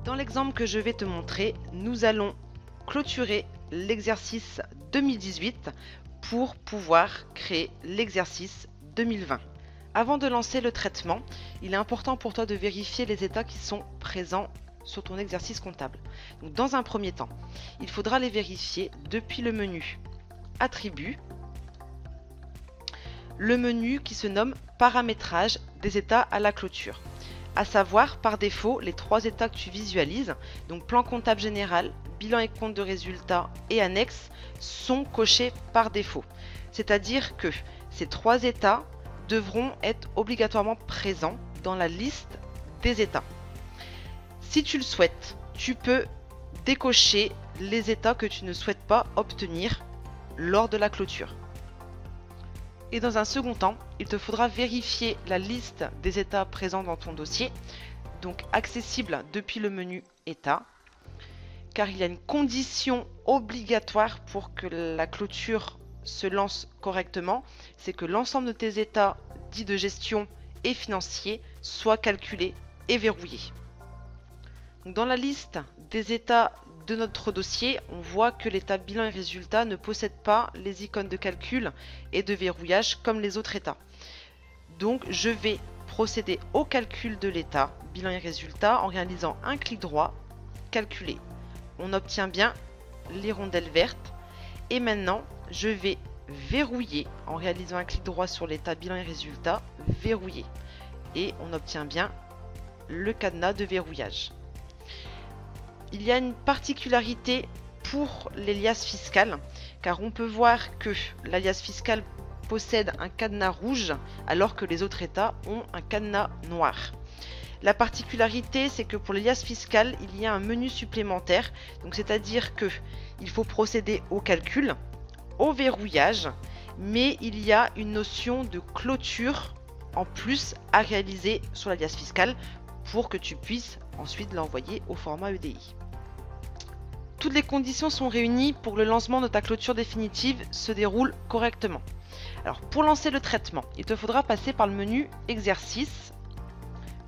Dans l'exemple que je vais te montrer, nous allons clôturer l'exercice 2018 pour pouvoir créer l'exercice 2020. Avant de lancer le traitement, il est important pour toi de vérifier les états qui sont présents sur ton exercice comptable. Donc, dans un premier temps, il faudra les vérifier depuis le menu Attributs, le menu qui se nomme Paramétrage des états à la clôture. À savoir, par défaut, les trois états que tu visualises, donc plan comptable général, bilan et compte de résultats et annexe, sont cochés par défaut. C'est-à-dire que ces trois états devront être obligatoirement présents dans la liste des états. Si tu le souhaites, tu peux décocher les états que tu ne souhaites pas obtenir lors de la clôture. Et dans un second temps, il te faudra vérifier la liste des états présents dans ton dossier, donc accessible depuis le menu États, car il y a une condition obligatoire pour que la clôture se lance correctement, c'est que l'ensemble de tes états dits de gestion et financiers soient calculés et verrouillés. Donc dans la liste des états de notre dossier, on voit que l'état bilan et résultat ne possède pas les icônes de calcul et de verrouillage comme les autres états. Donc je vais procéder au calcul de l'état bilan et résultat en réalisant un clic droit, calculer. On obtient bien les rondelles vertes et maintenant je vais verrouiller en réalisant un clic droit sur l'état bilan et résultat, verrouiller. Et on obtient bien le cadenas de verrouillage. Il y a une particularité pour les liasses fiscales, car on peut voir que la liasse fiscale possède un cadenas rouge alors que les autres états ont un cadenas noir. La particularité, c'est que pour les liasses fiscales, il y a un menu supplémentaire, donc c'est-à-dire que il faut procéder au calcul, au verrouillage, mais il y a une notion de clôture en plus à réaliser sur la liasse fiscale pour que tu puisses ensuite l'envoyer au format EDI. Toutes les conditions sont réunies pour que le lancement de ta clôture définitive se déroule correctement. Alors pour lancer le traitement, il te faudra passer par le menu Exercice,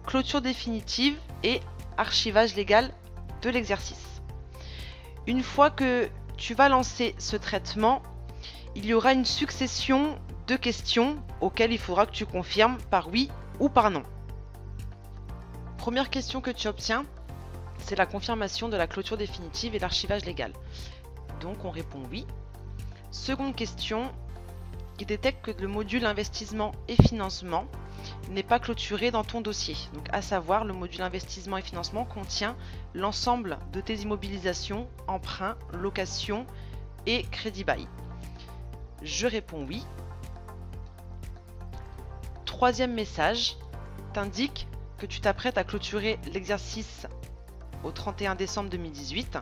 Clôture définitive et Archivage légal de l'exercice. Une fois que tu vas lancer ce traitement, il y aura une succession de questions auxquelles il faudra que tu confirmes par oui ou par non. Première question que tu obtiens, c'est la confirmation de la clôture définitive et l'archivage légal. Donc on répond oui. Seconde question, il détecte que le module investissement et financement n'est pas clôturé dans ton dossier. Donc à savoir, le module investissement et financement contient l'ensemble de tes immobilisations, emprunts, locations et crédit bail. Je réponds oui. Troisième message, t'indique que tu t'apprêtes à clôturer l'exercice au 31 décembre 2018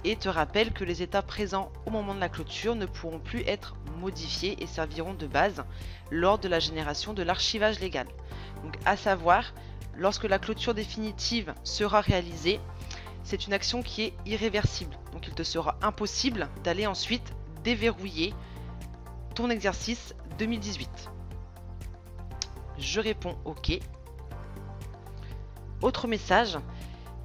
et te rappelle que les états présents au moment de la clôture ne pourront plus être modifiés et serviront de base lors de la génération de l'archivage légal. Donc à savoir, lorsque la clôture définitive sera réalisée, c'est une action qui est irréversible. Donc il te sera impossible d'aller ensuite déverrouiller ton exercice 2018. Je réponds OK. Autre message,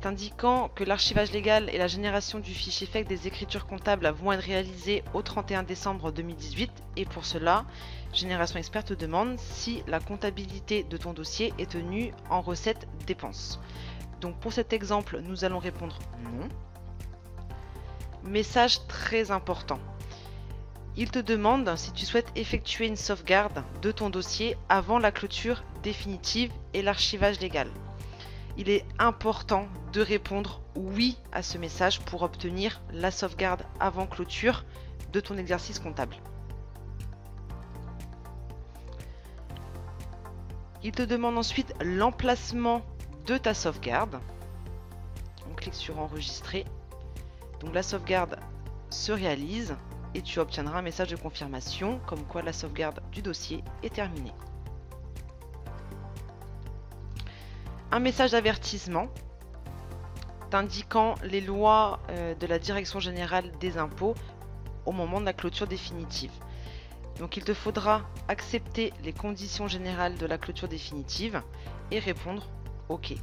t'indiquant que l'archivage légal et la génération du fichier FEC des écritures comptables vont être réalisés au 31 décembre 2018 et pour cela, Génération Expert te demande si la comptabilité de ton dossier est tenue en recettes dépenses. Donc pour cet exemple, nous allons répondre non. Message très important. Il te demande si tu souhaites effectuer une sauvegarde de ton dossier avant la clôture définitive et l'archivage légal. Il est important de répondre oui à ce message pour obtenir la sauvegarde avant clôture de ton exercice comptable. Il te demande ensuite l'emplacement de ta sauvegarde. On clique sur enregistrer. Donc la sauvegarde se réalise et tu obtiendras un message de confirmation comme quoi la sauvegarde du dossier est terminée. Un message d'avertissement t'indiquant les lois de la Direction générale des impôts au moment de la clôture définitive. Donc il te faudra accepter les conditions générales de la clôture définitive et répondre OK.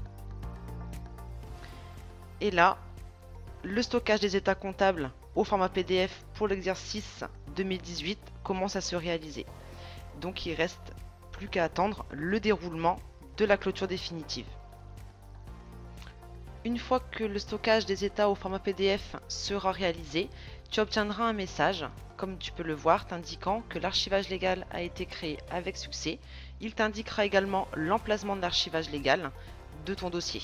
Et là, le stockage des états comptables au format PDF pour l'exercice 2018 commence à se réaliser. Donc il reste plus qu'à attendre le déroulement de la clôture définitive. Une fois que le stockage des états au format PDF sera réalisé, tu obtiendras un message, comme tu peux le voir, t'indiquant que l'archivage légal a été créé avec succès. Il t'indiquera également l'emplacement de l'archivage légal de ton dossier.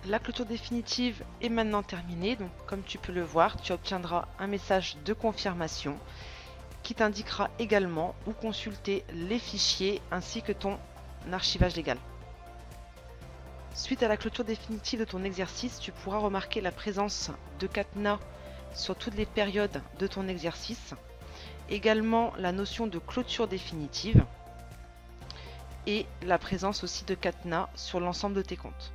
La clôture définitive est maintenant terminée, donc comme tu peux le voir, tu obtiendras un message de confirmation qui t'indiquera également où consulter les fichiers ainsi que ton archivage légal. Suite à la clôture définitive de ton exercice, tu pourras remarquer la présence de cadenas sur toutes les périodes de ton exercice, également la notion de clôture définitive et la présence aussi de cadenas sur l'ensemble de tes comptes.